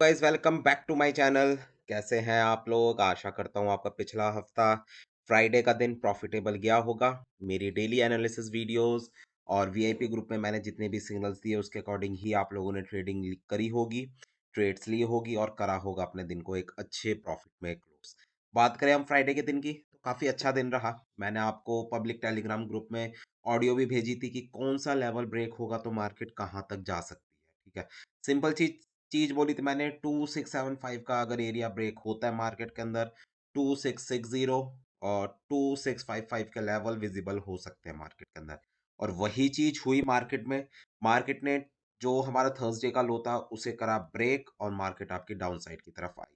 Guys, welcome back to my channel. कैसे हैं आप लोग? आशा करता हूँ आपका पिछला हफ्ता फ्राइडे का दिन प्रॉफिटेबल गया होगा। मेरी डेली एनालिसिस वीडियोस और वीआईपी ग्रुप में मैंने जितने भी सिग्नल्स दिए उसके अकॉर्डिंग ही आप लोगों ने ट्रेडिंग करी होगी, ट्रेड्स ली होगी और करा होगा अपने दिन को एक अच्छे प्रॉफिट में क्लोज। बात करें हम फ्राइडे के दिन की, तो काफी अच्छा दिन रहा। मैंने आपको पब्लिक टेलीग्राम ग्रुप में ऑडियो भी भेजी थी कि कौन सा लेवल ब्रेक होगा तो मार्केट कहाँ तक जा सकती है। ठीक है, सिंपल चीज चीज बोली थी मैंने। 2675 का अगर एरिया ब्रेक होता है मार्केट के अंदर, 2660 और 2655 के लेवल विजिबल हो सकते हैं मार्केट के अंदर। और वही चीज हुई मार्केट में। मार्केट ने जो हमारा थर्सडे का लो था उसे करा ब्रेक और मार्केट आपकी डाउन साइड की तरफ आई।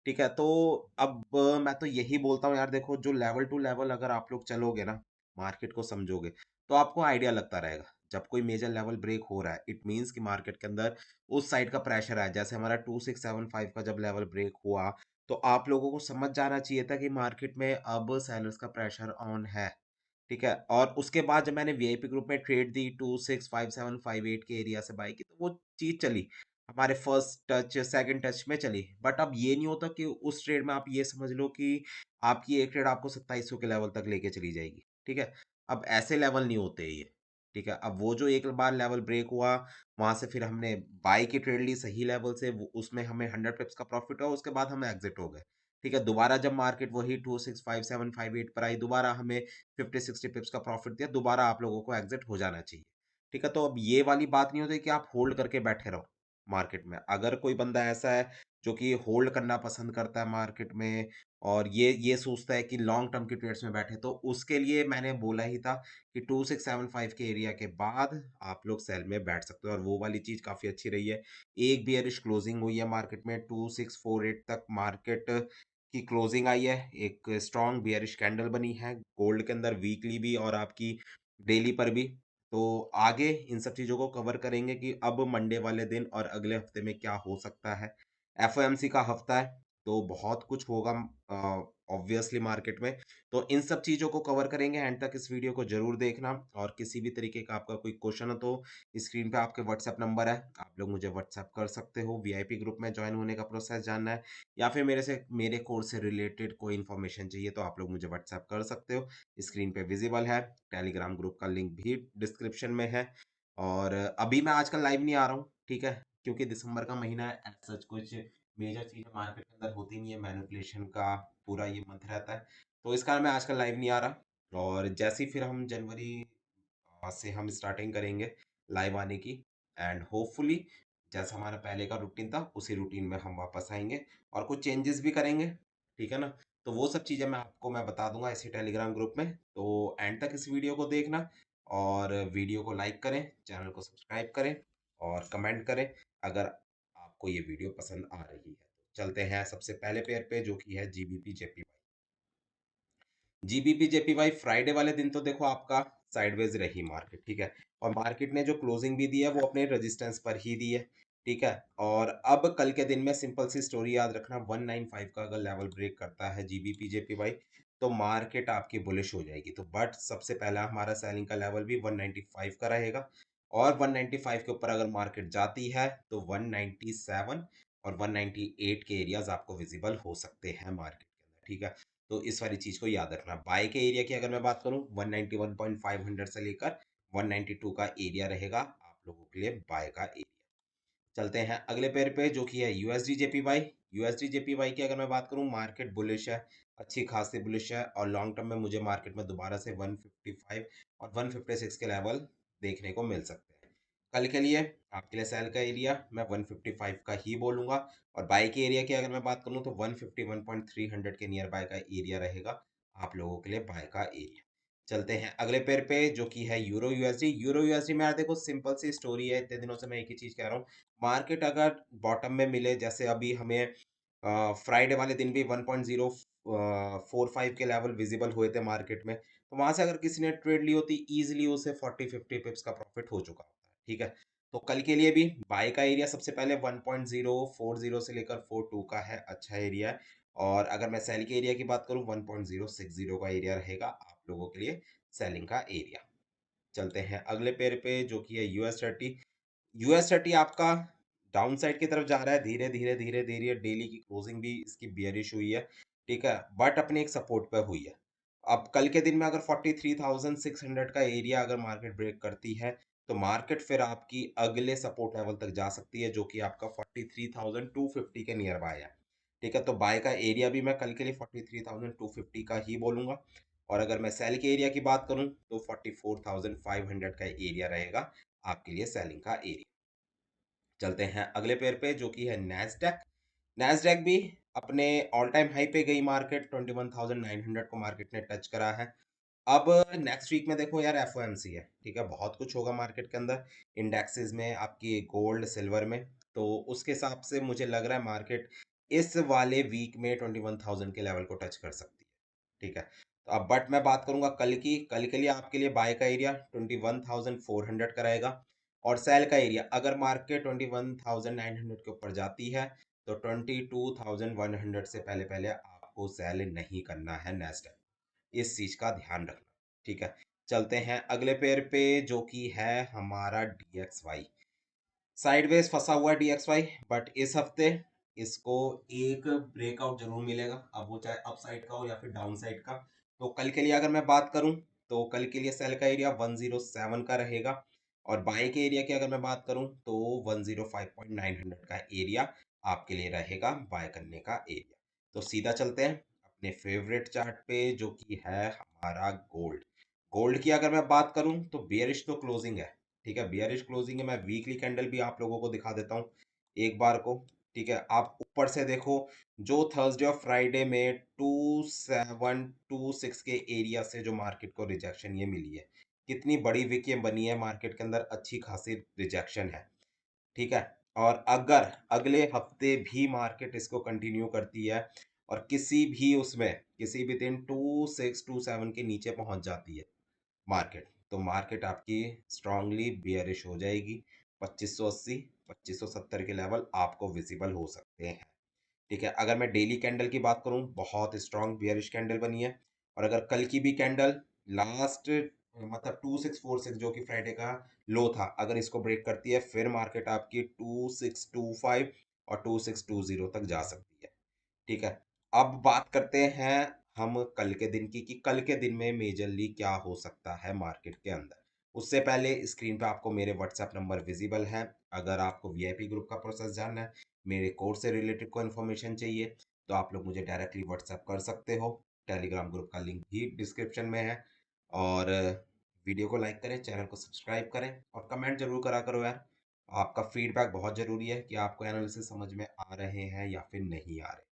ठीक है, तो अब मैं तो यही बोलता हूँ यार, देखो जो लेवल टू लेवल अगर आप लोग चलोगे ना, मार्केट को समझोगे, तो आपको आइडिया लगता रहेगा। जब कोई मेजर लेवल ब्रेक हो रहा है, इट मीन्स कि मार्केट के अंदर उस साइड का प्रेशर है। जैसे हमारा 2675 का जब लेवल ब्रेक हुआ, तो आप लोगों को समझ जाना चाहिए था कि मार्केट में अब सेलर्स का प्रेशर ऑन है। ठीक है, और उसके बाद जब मैंने वीआईपी ग्रुप में ट्रेड दी 265758 के एरिया से बाई की, तो वो चीज चली हमारे फर्स्ट टच सेकंड टच में चली। बट अब ये नहीं होता कि उस ट्रेड में आप ये समझ लो कि आपकी एक ट्रेड आपको 2700 के लेवल तक लेके चली जाएगी। ठीक है, अब ऐसे लेवल नहीं होते ये। ठीक है, अब वो जो एक बार लेवल ब्रेक हुआ, वहां से फिर हमने बाई की ट्रेड ली सही लेवल से, उसमें हमें 100 पिप्स का प्रॉफिट हुआ, उसके बाद हम एग्जिट हो गए। ठीक है, दोबारा जब मार्केट वही 265758 पर आई, दोबारा हमें 50-60 पिप्स का प्रॉफिट दिया, दोबारा आप लोगों को एग्जिट हो जाना चाहिए। ठीक है, तो अब ये वाली बात नहीं होती कि आप होल्ड करके बैठे रहो मार्केट में। अगर कोई बंदा ऐसा है जो कि होल्ड करना पसंद करता है मार्केट में, और ये सोचता है कि लॉन्ग टर्म की ट्रेड्स में बैठे, तो उसके लिए मैंने बोला ही था कि 2675 के एरिया के बाद आप लोग सेल में बैठ सकते हो, और वो वाली चीज काफी अच्छी रही है। एक बियरिश क्लोजिंग हुई है मार्केट में, 2648 तक मार्केट की क्लोजिंग आई है। एक स्ट्रॉन्ग बियरिश कैंडल बनी है गोल्ड के अंदर, वीकली भी और आपकी डेली पर भी। तो आगे इन सब चीजों को कवर करेंगे कि अब मंडे वाले दिन और अगले हफ्ते में क्या हो सकता है। एफओएमसी का हफ्ता है, तो बहुत कुछ होगा ऑब्वियसली मार्केट में। तो इन सब चीजों को कवर करेंगे। एंड तक इस वीडियो को जरूर देखना, और किसी भी तरीके का आपका कोई क्वेश्चन हो तो स्क्रीन पे आपके व्हाट्सएप नंबर है, आप लोग मुझे व्हाट्सएप कर सकते हो। वीआईपी ग्रुप में ज्वाइन होने का प्रोसेस जानना है, या फिर मेरे कोर्स से रिलेटेड कोई इन्फॉर्मेशन चाहिए, तो आप लोग मुझे व्हाट्सएप कर सकते हो। स्क्रीन पे विजिबल है। टेलीग्राम ग्रुप का लिंक भी डिस्क्रिप्शन में है। और अभी मैं आजकल लाइव नहीं आ रहा हूँ, ठीक है, क्योंकि दिसंबर का महीना है, एज सच कुछ मेजर चीजें मार्केट के अंदर होती नहीं है। मैनिपुलेशन का पूरा ये मंथ रहता है, तो इस कारण मैं आजकल लाइव नहीं आ रहा। और जैसे ही फिर हम जनवरी से हम स्टार्टिंग करेंगे लाइव आने की। एंड होपफुली जैसा हमारा पहले का रूटीन था उसी रूटीन में हम वापस आएंगे, और कुछ चेंजेस भी करेंगे। ठीक है ना, तो वो सब चीज़ें मैं बता दूंगा इसी टेलीग्राम ग्रुप में। तो एंड तक इस वीडियो को देखना, और वीडियो को लाइक करें, चैनल को सब्सक्राइब करें और कमेंट करें अगर आपको ये वीडियो पसंद आ रही है। चलते हैं सबसे पहले पेयर पे, जो कि है GBP JPY. GBP JPY Friday वाले दिन तो देखो आपका साइडवेज रही मार्केट। ठीक है, और मार्केट ने जो क्लोजिंग भी दी है वो अपने रेजिस्टेंस पर ही दी है। ठीक है, और अब कल के दिन में सिंपल सी स्टोरी याद रखना, 195 का अगर लेवल ब्रेक करता है जीबीपी जेपीवाई, तो मार्केट आपकी बुलिश हो जाएगी। तो बट सबसे पहला हमारा सेलिंग का लेवल भी 195 का रहेगा, और 195 के ऊपर अगर मार्केट जाती है तो 197 और 198 के एरियाज आपको विजिबल हो सकते हैं मार्केट के अंदर। ठीक है, तो इस वाली चीज को याद रखना। बाय के एरिया की अगर मैं बात करूं, 191.500 से लेकर 192 का एरिया रहेगा आप लोगों के लिए बाय का एरिया। चलते हैं अगले पेयर पे, जो कि है यूएसडी जेपीवाई। यूएसडी जेपीवाई की अगर मैं बात करूं, मार्केट बुलिश है, अच्छी खासी बुलिश है, और लॉन्ग टर्म में मुझे मार्केट में दोबारा से 155 और 156 के लेवल देखने को मिल सकते हैं। कल के लिए आपके लिए सेल का एरिया मैं 155 का ही बोलूंगा, और बाय के एरिया की अगर मैं बात करूं तो 151.300 के नियर बाय का एरिया रहेगा आप लोगों के लिए बाय का एरिया। चलते हैं अगले पेयर पे, जो कि है यूरो यूएसडी। यूरो यूएसडी में यार देखो सिंपल सी स्टोरी है, इतने दिनों से मैं एक ही चीज कह रहा हूँ। मार्केट अगर बॉटम में मिले, जैसे अभी हमें फ्राइडे वाले दिन भी 1.045 के लेवल विजिबल हुए थे मार्केट में, तो वहां से अगर किसी ने ट्रेड ली होती, इजीली उसे 40-50 पिप्स का प्रॉफिट हो चुका होता है। ठीक है, तो कल के लिए भी बाय का एरिया सबसे पहले 1.040 से लेकर 42 का है, अच्छा एरिया है। और अगर मैं सेल के एरिया की बात करूं, 1.060 का एरिया रहेगा आप लोगों के लिए सेलिंग का एरिया। चलते हैं अगले पेयर पे, जो कि है यूएस 30। यूएस 30 आपका डाउन साइड की तरफ जा रहा है, धीरे-धीरे डेली की क्लोजिंग भी इसकी बेयरिश हुई है, ठीक है? बट अपने एक सपोर्ट पे हुई है। अब कल के दिन में अगर 43,600 का एरिया अगर मार्केट ब्रेक करती है, तो मार्केट फिर आपकी अगले सपोर्ट लेवल तक जा सकती है, जो कि आपका 43,250 के नियर बाय है, ठीक है? तो बाय का एरिया भी मैं कल के लिए 43,250 का ही बोलूँगा, और अगर मैं सेल के एरिया की बात करूँ, तो 44,500 का एरिया रहेगा आपके लिए सेलिंग का एरिया। चलते हैं अगले पेयर पे, जो कि है नैस्डैक। नैस्डैक भी अपने ऑल टाइम हाई पे गई मार्केट, 21,900 को मार्केट ने टच करा है। अब नेक्स्ट वीक में देखो यार, एफओएमसी है, ठीक है? बहुत कुछ होगा मार्केट के अंदर, इंडेक्सेस में, आपकी गोल्ड, सिल्वर में। तो उसके हिसाब से मुझे लग रहा है मार्केट इस वाले वीक में 21,000 के लेवल को टच कर सकती है, ठीक है? तो अब बट मैं बात करूँगा कल की, कल के लिए आपके लिए बाय का एरिया 21,400 का रहेगा, और सेल का एरिया अगर मार्केट 21,900 के ऊपर जाती है, तो 22,100 से पहले-पहले आपको सेल नहीं करना है नैस्डैक। इस चीज़ का ध्यान रखना, ठीक है? चलते हैं अगले पेयर पे, जो कि है हमारा डीएक्सवाई। साइडवेज फँसा हुआ है डीएक्सवाई, बट इस हफ्ते इसको एक ब्रेकआउट ज़रूर मिलेगा, अब वो चाहे अप साइड का हो या फिर डाउन साइड का। तो कल के लिए अगर मैं बात करूँ, तो कल के लिए सेल का एरिया 107 का रहेगा, और बाय के एरिया की अगर मैं बात करूँ, तो 105.900 का एरिया आपके लिए रहेगा बाय करने का एरिया। तो सीधा चलते हैं अपने फेवरेट चार्ट पे, जो कि है हमारा गोल्ड। गोल्ड की अगर मैं बात करूँ, तो बेयरिश तो क्लोजिंग है, ठीक है? बेयरिश क्लोजिंग है, मैं वीकली कैंडल भी आप लोगों को दिखा देता हूँ एक बार को, ठीक है? आप ऊपर से देखो, जो थर्सडे और फ्राइडे में 2726 के एरिया से जो मार्केट को रिजेक्शन ये मिली है, कितनी बड़ी विक ये बनी है मार्केट के अंदर, अच्छी खासी रिजेक्शन है, ठीक है? और अगर अगले हफ्ते भी मार्केट इसको कंटिन्यू करती है, और किसी भी उसमें, किसी भी दिन 2627 के नीचे पहुंच जाती है मार्केट, तो मार्केट आपकी स्ट्रांगली बियरिश हो जाएगी। 2580, 2570 के लेवल आपको विजिबल हो सकते हैं, ठीक है? अगर मैं डेली कैंडल की बात करूं, बहुत स्ट्रांग बियरिश कैंडल बनी है, और अगर कल की भी कैंडल लास्ट मतलब 2646 जो कि फ्राइडे का लो था, अगर इसको ब्रेक करती है, फिर मार्केट आपकी 2625 और 2620 तक जा सकती है, ठीक है? अब बात करते हैं हम कल के दिन की, कि कल के दिन में मेजरली क्या हो सकता है मार्केट के अंदर। उससे पहले स्क्रीन पे आपको मेरे व्हाट्सएप नंबर विजिबल है। अगर आपको वीआईपी ग्रुप का प्रोसेस जानना है, मेरे कोर्स से रिलेटेड कोई इन्फॉर्मेशन चाहिए, तो आप लोग मुझे डायरेक्टली व्हाट्सएप कर सकते हो। टेलीग्राम ग्रुप का लिंक भी डिस्क्रिप्शन में है। और वीडियो को लाइक करें, चैनल को सब्सक्राइब करें, और कमेंट जरूर करा करो यार। आपका फीडबैक बहुत ज़रूरी है कि आपको एनालिसिस समझ में आ रहे हैं या फिर नहीं आ रहे।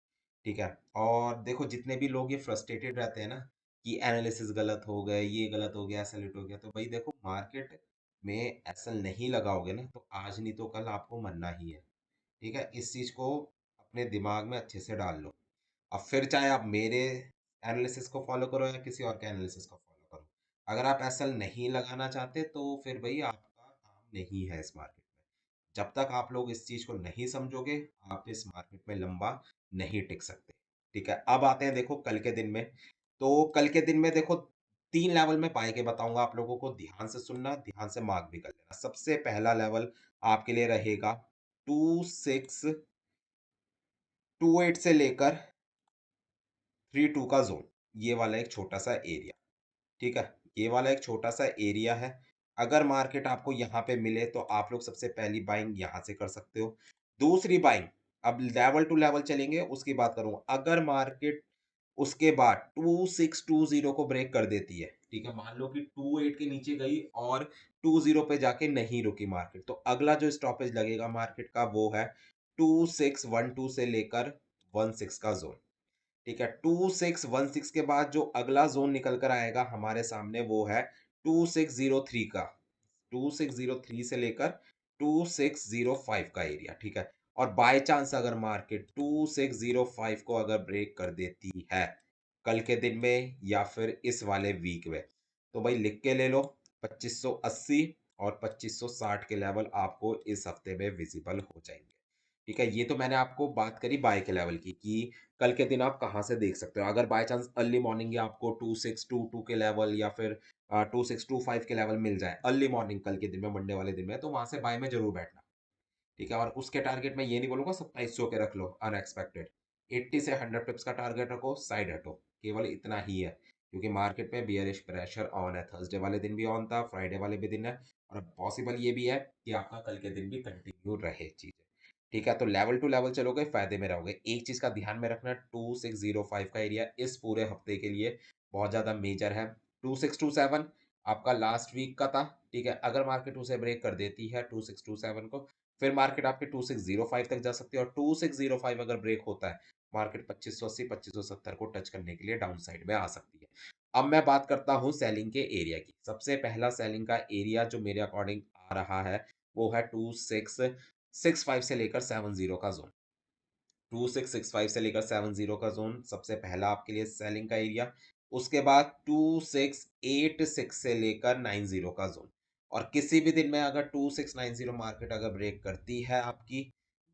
ठीक है? और देखो, जितने भी लोग ये फ्रस्ट्रेटेड रहते हैं ना, कि एनालिसिस गलत हो गए, ये गलत हो गया, सेलेक्ट हो गया, तो भाई देखो, मार्केट में एसल नहीं लगाओगे ना, तो आज नहीं तो कल आपको मरना ही है। ठीक है? इस चीज़ को अपने दिमाग में अच्छे से डाल लो। अब फिर चाहे आप मेरे एनालिसिस को फॉलो करो या किसी और के एनालिसिस को फॉलो करो, अगर आप एसल नहीं लगाना चाहते, तो फिर भाई आपका काम नहीं है इस मार्केट में। जब तक आप लोग इस चीज़ को नहीं समझोगे, आप इस मार्केट में लंबा नहीं टिक सकते। ठीक है? अब आते हैं देखो कल के दिन में। तो कल के दिन में देखो, 3 लेवल मैं पाई के बताऊँगा आप लोगों को, ध्यान से सुनना, ध्यान से मार्क भी कर लेना। सबसे पहला लेवल आपके लिए रहेगा 2628 से लेकर 32 का ज़ोन, ये वाला एक छोटा-सा एरिया। ठीक है? ये वाला एक छोटा-सा एरिया है। अगर मार्केट आपको यहाँ पे मिले, तो आप लोग सबसे पहली बाइंग यहाँ से कर सकते हो। दूसरी बाइंग, अब लेवल टू लेवल चलेंगे, उसकी बात करूँ। अगर मार्केट उसके बाद 2620 को ब्रेक कर देती है, ठीक है? मान लो कि 28 के नीचे गई और 20 पे जाके नहीं रुकी मार्केट, तो अगला जो स्टॉपेज लगेगा मार्केट का, वो है 2612 से लेकर 16 का ज़ोन। ठीक है? 2616 के बाद जो अगला ज़ोन निकल कर आएगा हमारे सामने, वो है 2603 का। 2603 से लेकर 2605 का एरिया, ठीक है? और बाय चांस अगर मार्केट 2605 को अगर ब्रेक कर देती है, कल के दिन में या फिर इस वाले वीक में, तो भाई लिख के ले लो, 2580 और 2560 के लेवल आपको इस हफ्ते में विजिबल हो जाएँगे। ठीक है? ये तो मैंने आपको बात करी बाय के लेवल की, कि कल के दिन आप कहाँ से देख सकते हो। अगर बाय चांस अर्ली मॉर्निंग या आपको 2622 के लेवल या फिर 2625 के लेवल मिल जाए अर्ली मॉर्निंग कल के दिन में, मंडे वाले दिन में, तो वहाँ से बाय में ज़रूर बैठना। ठीक है, और उसके टारगेट में ये नहीं बोलूंगा 2700 के रख लो अनएक्सपेक्टेड, 80 से 100 पिप्स का टारगेट रखो, साइड हटो, केवल इतना ही है, क्योंकि मार्केट में बियरिश प्रेशर ऑन है, थर्सडे वाले दिन भी ऑन था, फ्राइडे वाले भी दिन है, और पॉसिबल ये भी है कि आपका कल के दिन भी कंटिन्यू रहे चीजें। ठीक है, तो लेवल टू लेवल चलोगे, फायदे में रहोगे। एक चीज का ध्यान में रखना, 2605 का एरिया इस पूरे हफ्ते के लिए बहुत ज्यादा मेजर है। 2627 आपका लास्ट वीक का था। ठीक है, अगर मार्केट उसे ब्रेक कर देती है 2627 को, फिर मार्केट आपके 2605 तक जा सकती है, और 2605 अगर ब्रेक होता है, मार्केट 2580 2570 को टच करने के लिए डाउन साइड में आ सकती है। अब मैं बात करता हूँ सेलिंग के एरिया की। सबसे पहला सेलिंग का एरिया जो मेरे अकॉर्डिंग आ रहा है, वो है 2665 से लेकर 70 का जोन। 2665 से लेकर 70 का जोन सबसे पहला आपके लिए सेलिंग का एरिया। उसके बाद 2686 से लेकर 90 का जोन। और किसी भी दिन में अगर 2690 मार्केट अगर ब्रेक करती है आपकी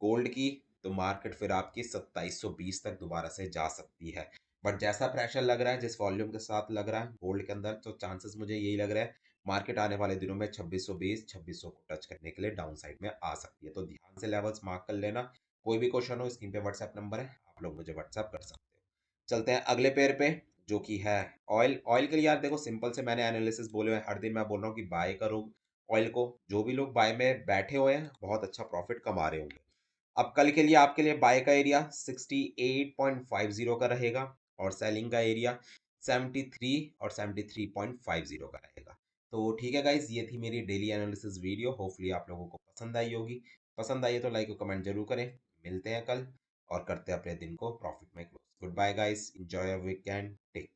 गोल्ड की, तो मार्केट फिर आपकी 2720 तक दोबारा से जा सकती है। बट जैसा प्रेशर लग रहा है, जिस वॉल्यूम के साथ लग रहा है गोल्ड के अंदर, तो चांसेस मुझे यही लग रहा है मार्केट आने वाले दिनों में 2620 2600 को टच करने के लिए डाउन साइड में आ सकती है। तो ध्यान से लेवल्स मार्क कर लेना। कोई भी क्वेश्चन हो, स्क्रीन पे व्हाट्सएप नंबर है, आप लोग मुझे व्हाट्सएप कर सकते हो। चलते हैं अगले पेयर पे, जो कि है ऑयल। ऑयल के लिए यार देखो, सिंपल से मैंने एनालिसिस बोले हुए हैं, हर दिन मैं बोल रहा हूँ कि बाय करो ऑयल को। जो भी लोग बाय में बैठे हुए हैं, बहुत अच्छा प्रॉफिट कमा रहे होंगे। अब कल के लिए आपके लिए बाय का एरिया 68.50 का रहेगा, और सेलिंग का एरिया 73 और 73.50 का रहेगा। तो ठीक है गाइज, ये थी मेरी डेली एनालिसिस वीडियो। होपफुली आप लोगों को पसंद आई होगी। पसंद आई है तो लाइक और कमेंट जरूर करें। मिलते हैं कल, और करते हैं अपने दिन को प्रॉफिट में close. Good bye guys, enjoy your weekend, take